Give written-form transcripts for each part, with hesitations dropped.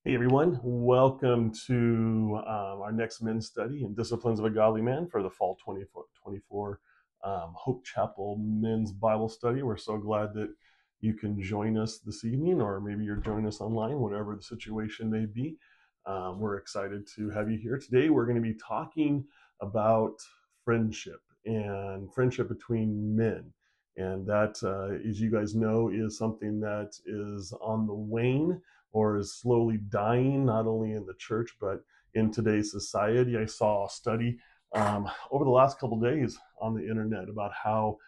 Hey everyone, welcome to our next men's study in Disciplines of a Godly Man for the fall 2024 Hope Chapel Men's Bible Study. We're so glad that you can join us this evening, or maybe you're joining us online, whatever the situation may be. We're excited to have you here. Today we're going to be talking about friendship and friendship between men. And that, as you guys know, is something that is on the wane or is slowly dying, not only in the church, but in today's society. I saw a study over the last couple of days on the internet about how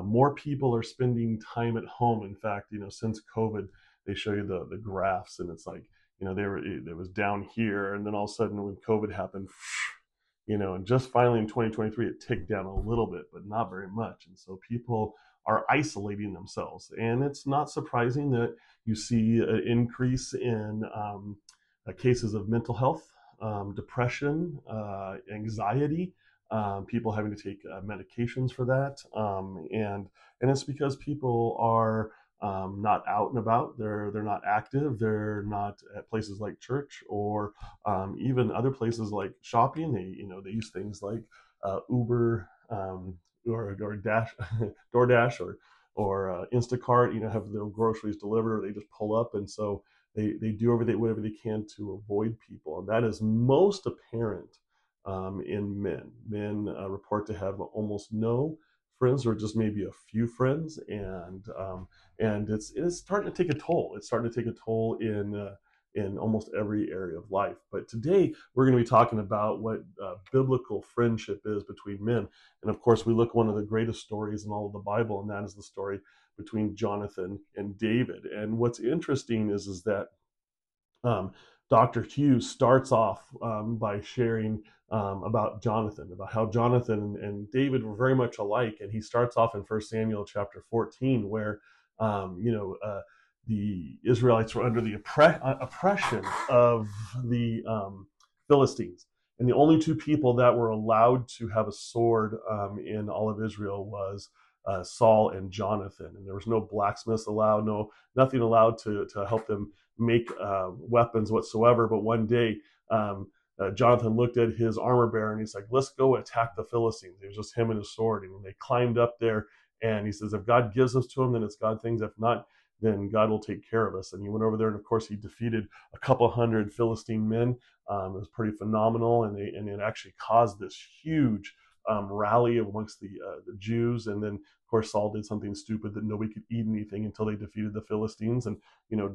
more people are spending time at home. In fact, since COVID, they show you the graphs, and it's like, it was down here, and then all of a sudden when COVID happened, and just finally in 2023, it ticked down a little bit, but not very much. And so people are isolating themselves. And it's not surprising that you see an increase in cases of mental health, depression, anxiety, people having to take medications for that. And it's because people are not out and about. They're not active. They're not at places like church or even other places like shopping. They use things like Uber or Dash, DoorDash or Instacart. Have their groceries delivered, or they just pull up, and so they do whatever they can to avoid people, and that is most apparent in men. Men report to have almost no friends, or just maybe a few friends, and it's starting to take a toll. It's starting to take a toll in almost every area of life. But today we're going to be talking about what biblical friendship is between men. And of course, we look at one of the greatest stories in all of the Bible, and that is the story between Jonathan and David. And what's interesting is that Dr. Hughes starts off by sharing about Jonathan, about how Jonathan and David were very much alike. And he starts off in 1 Samuel chapter 14, where the Israelites were under the oppression of the Philistines. And the only two people that were allowed to have a sword in all of Israel was Saul and Jonathan. And there was no blacksmiths allowed, nothing allowed to help them make weapons whatsoever. But one day, Jonathan looked at his armor bearer and he's like, let's go attack the Philistines. It was just him and his sword. And they climbed up there, and he says, if God gives us to him, then it's God things. If not, then God will take care of us. And he went over there, and of course he defeated a couple hundred Philistine men. It was pretty phenomenal, and it actually caused this huge rally amongst the Jews. And then of course Saul did something stupid that nobody could eat anything until they defeated the Philistines. And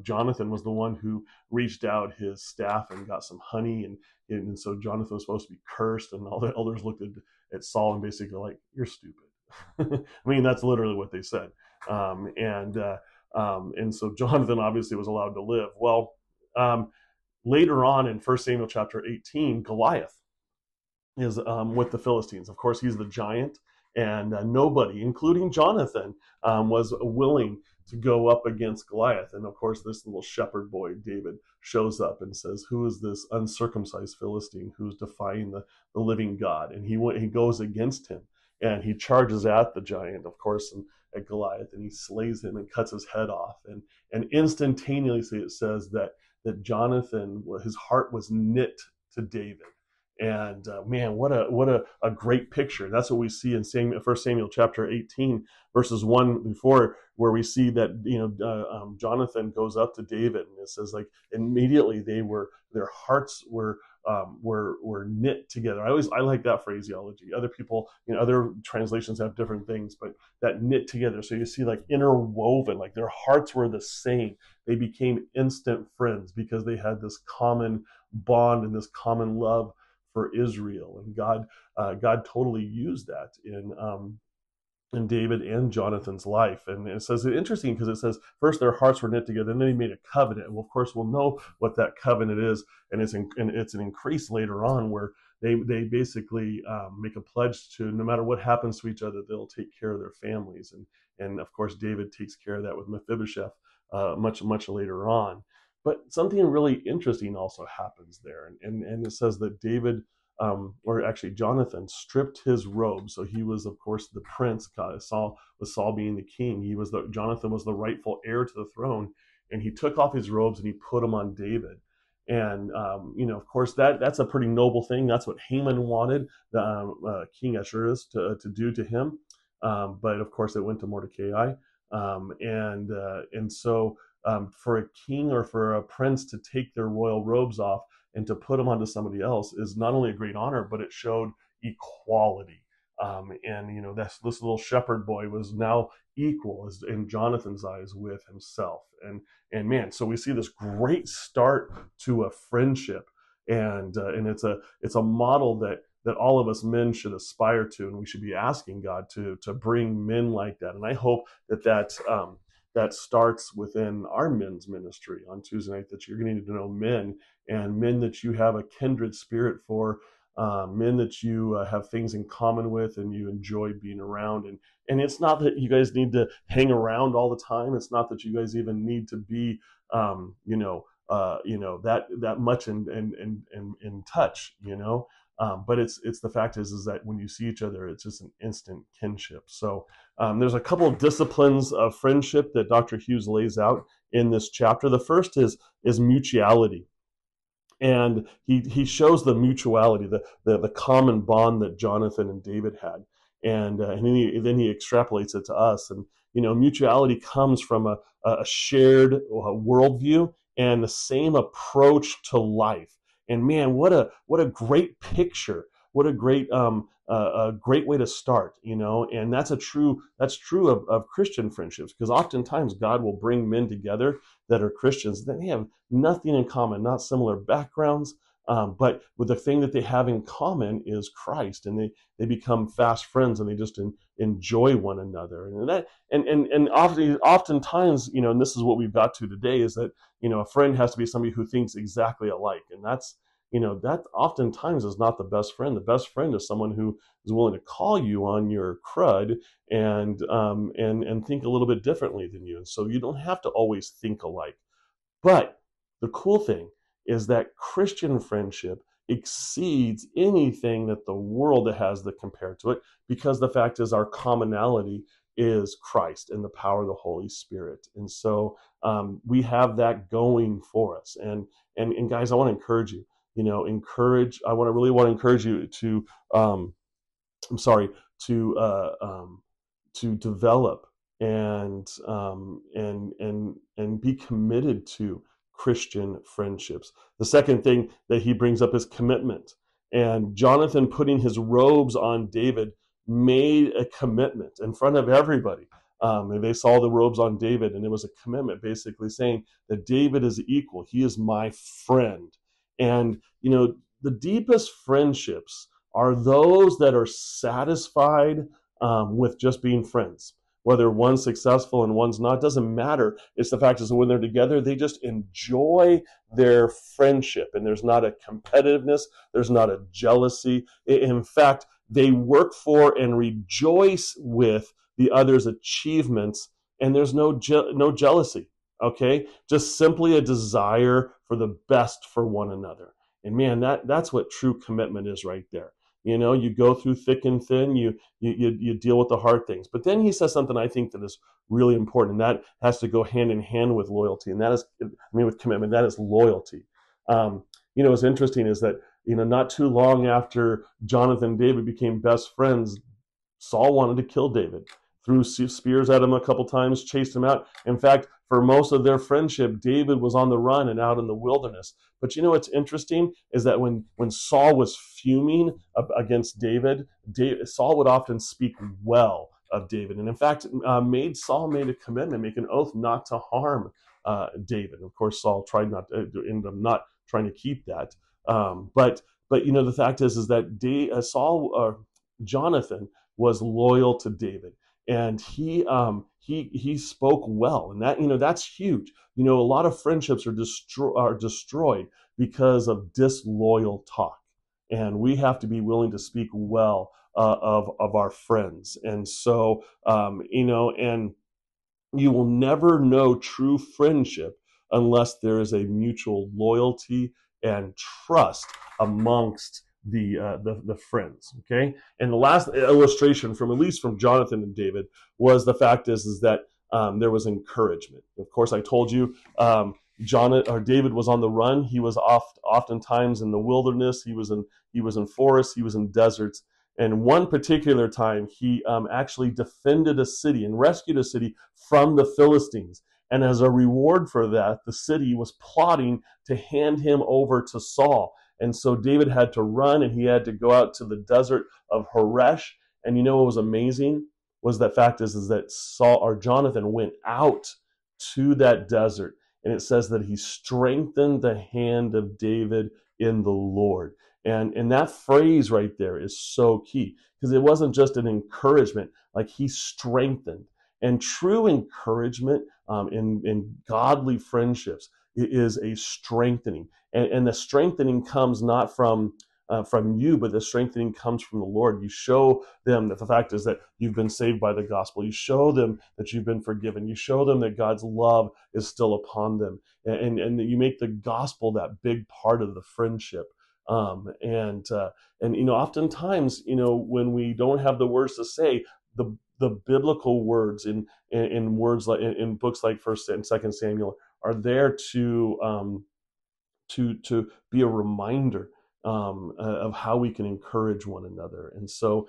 Jonathan was the one who reached out his staff and got some honey, and so Jonathan was supposed to be cursed, and all the elders looked at Saul and basically like, you're stupid. I mean, that's literally what they said. And so Jonathan obviously was allowed to live. Well, later on in 1 Samuel chapter 18, Goliath is with the Philistines. Of course, he's the giant, and nobody, including Jonathan, was willing to go up against Goliath. And of course, this little shepherd boy, David, shows up and says, who is this uncircumcised Philistine who's defying the living God? And he goes against him, and he charges at the giant, of course, and at Goliath, and he slays him and cuts his head off. And instantaneously it says that Jonathan, his heart was knit to David. And man, what a great picture. That's what we see in 1 Samuel chapter 18, verses 1 before, where we see that Jonathan goes up to David, and it says like immediately their hearts were knit together. I like that phraseology. Other people, other translations have different things, but that knit together. So you see like interwoven, like their hearts were the same. They became instant friends because they had this common bond and this common love for Israel. And God totally used that in David and Jonathan's life. And it says, it's interesting because it says first their hearts were knit together, and then he made a covenant. Well, of course, we'll know what that covenant is, and it's an increase later on where they basically make a pledge to, no matter what happens to each other, they'll take care of their families. And of course, David takes care of that with Mephibosheth much later on. But something really interesting also happens there. And it says that David, or actually Jonathan, stripped his robe. So he was, of course, the prince, Saul being the king. Jonathan was the rightful heir to the throne. And he took off his robes and he put them on David. And of course, that's a pretty noble thing. That's what Haman wanted King Ahasuerus to do to him. But of course, it went to Mordecai. And so for a king or for a prince to take their royal robes off and to put them onto somebody else is not only a great honor, but it showed equality. And this little shepherd boy was now equal in Jonathan's eyes with himself. And man, so we see this great start to a friendship, and it's a model that all of us men should aspire to, and we should be asking God to bring men like that. And I hope that starts within our men's ministry on Tuesday night, that you're getting to know men, and men that you have a kindred spirit for, men that you have things in common with and you enjoy being around. And it's not that you guys need to hang around all the time. It's not that you guys even need to be that much in touch, but it's the fact is that when you see each other, it's just an instant kinship. So there's a couple of disciplines of friendship that Dr. Hughes lays out in this chapter. The first is mutuality. And he shows the mutuality, the common bond that Jonathan and David had, and then he extrapolates it to us. And mutuality comes from a shared worldview and the same approach to life. And man, what a great picture! What a great great way to start, And that's true of Christian friendships, because oftentimes God will bring men together that are Christians that they have nothing in common, not similar backgrounds, but with the thing that they have in common is Christ, and they become fast friends, and they just enjoy one another. And oftentimes, and this is what we've got to today, is that a friend has to be somebody who thinks exactly alike, and that oftentimes is not the best friend. The best friend is someone who is willing to call you on your crud and think a little bit differently than you. And so you don't have to always think alike. But the cool thing is that Christian friendship exceeds anything that the world has that compare to it, because the fact is our commonality is Christ and the power of the Holy Spirit. And so we have that going for us. And guys, I want to encourage you. I really want to encourage you to to develop and be committed to Christian friendships. The second thing that he brings up is commitment. And Jonathan, putting his robes on David, made a commitment in front of everybody. And they saw the robes on David, and it was a commitment, basically saying that David is equal. He is my friend. And, the deepest friendships are those that are satisfied with just being friends. Whether one's successful and one's not, doesn't matter. It's the fact is that when they're together, they just enjoy their friendship. And there's not a competitiveness. There's not a jealousy. In fact, they work for and rejoice with the other's achievements. And there's no jealousy. Okay, just simply a desire for the best for one another. And man, that's what true commitment is right there. You go through thick and thin, you deal with the hard things. But then he says something I think that is really important, and that has to go hand in hand with loyalty, and that is, with commitment, that is loyalty. What's interesting is that, not too long after Jonathan and David became best friends, Saul wanted to kill David. Threw spears at him a couple times, chased him out. In fact, for most of their friendship, David was on the run and out in the wilderness. But what's interesting is that when Saul was fuming against David, Saul would often speak well of David. And in fact, Saul made a commitment, make an oath not to harm David. Of course, Saul ended up not trying to keep that. But the fact is that Jonathan was loyal to David. And he spoke well, and that's huge. A lot of friendships are destroyed because of disloyal talk, and we have to be willing to speak well of our friends. And so and you will never know true friendship unless there is a mutual loyalty and trust amongst the friends. Okay, and the last illustration at least from Jonathan and David was the fact is that there was encouragement. Of course, I told you David was on the run. He was oftentimes in the wilderness. He was in forests. He was in deserts. And one particular time, he actually defended a city and rescued a city from the Philistines. And as a reward for that, the city was plotting to hand him over to Saul. And so David had to run, and he had to go out to the desert of Horesh. And you know what was amazing was that fact is that Saul or Jonathan went out to that desert, and it says that he strengthened the hand of David in the Lord. And that phrase right there is so key, because it wasn't just an encouragement, like he strengthened. And true encouragement in godly friendships is a strengthening. And the strengthening comes not from you, but the strengthening comes from the Lord. You show them that the fact is that you've been saved by the gospel. You show them that you've been forgiven. You show them that God's love is still upon them. And you make the gospel that big part of the friendship. And oftentimes, when we don't have the words to say, the biblical words in words like in books like First and Second Samuel are there to be a reminder of how we can encourage one another. And so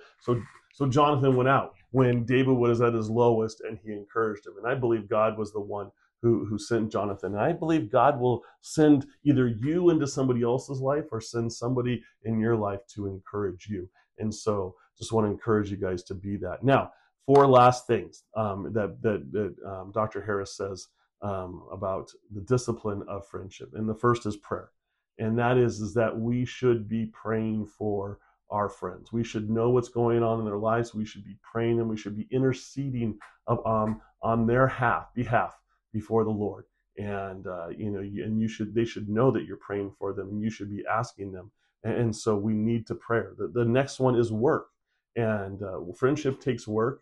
Jonathan went out when David was at his lowest, and he encouraged him. And I believe God was the one who sent Jonathan. And I believe God will send either you into somebody else's life or send somebody in your life to encourage you. And so just want to encourage you guys to be that. Now, 4 last things that Dr. Harris says about the discipline of friendship. And the first is prayer. And that is that we should be praying for our friends. We should know what's going on in their lives. We should be praying, and we should be interceding on their behalf before the Lord. And they should know that you're praying for them, and you should be asking them. And so we need to pray. The next one is work. And friendship takes work.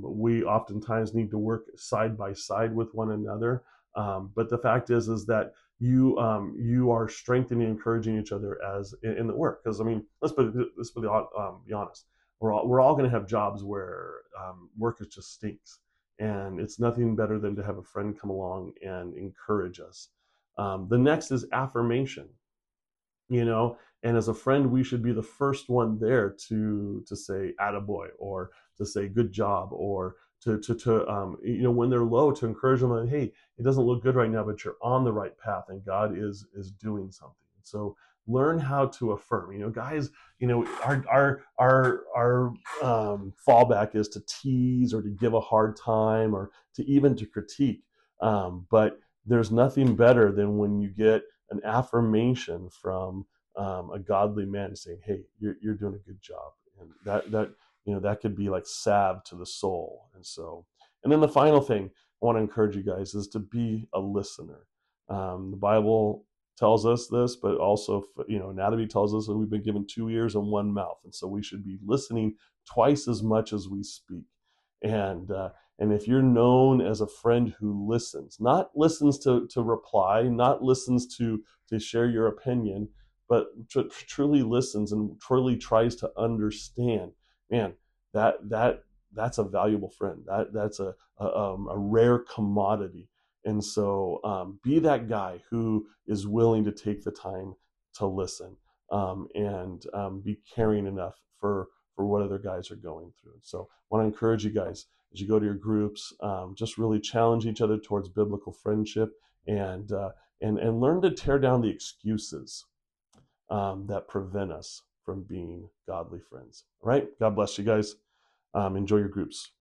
We oftentimes need to work side by side with one another. But the fact is that you are strengthening, encouraging each other as in the work. Because let's be honest. We're all going to have jobs where work just stinks, and it's nothing better than to have a friend come along and encourage us. The next is affirmation. And as a friend, we should be the first one there to say "attaboy," or to say "good job," or to when they're low, to encourage them that, hey, it doesn't look good right now, but you're on the right path, and God is doing something. So learn how to affirm. Guys, our fallback is to tease, or to give a hard time, or to critique. But there's nothing better than when you get an affirmation from a godly man saying, hey, you're doing a good job. And that could be like salve to the soul. And then the final thing I want to encourage you guys is to be a listener. The Bible tells us this, but also, anatomy tells us that we've been given 2 ears and 1 mouth. And so we should be listening twice as much as we speak. And if you're known as a friend who listens, not listens to reply, not listens to share your opinion, but truly listens and truly tries to understand, man, that's a valuable friend. That's a rare commodity. And so be that guy who is willing to take the time to listen, and be caring enough for what other guys are going through. So I want to encourage you guys, as you go to your groups, just really challenge each other towards biblical friendship, and learn to tear down the excuses that prevent us from being godly friends. All right? God bless you guys. Enjoy your groups.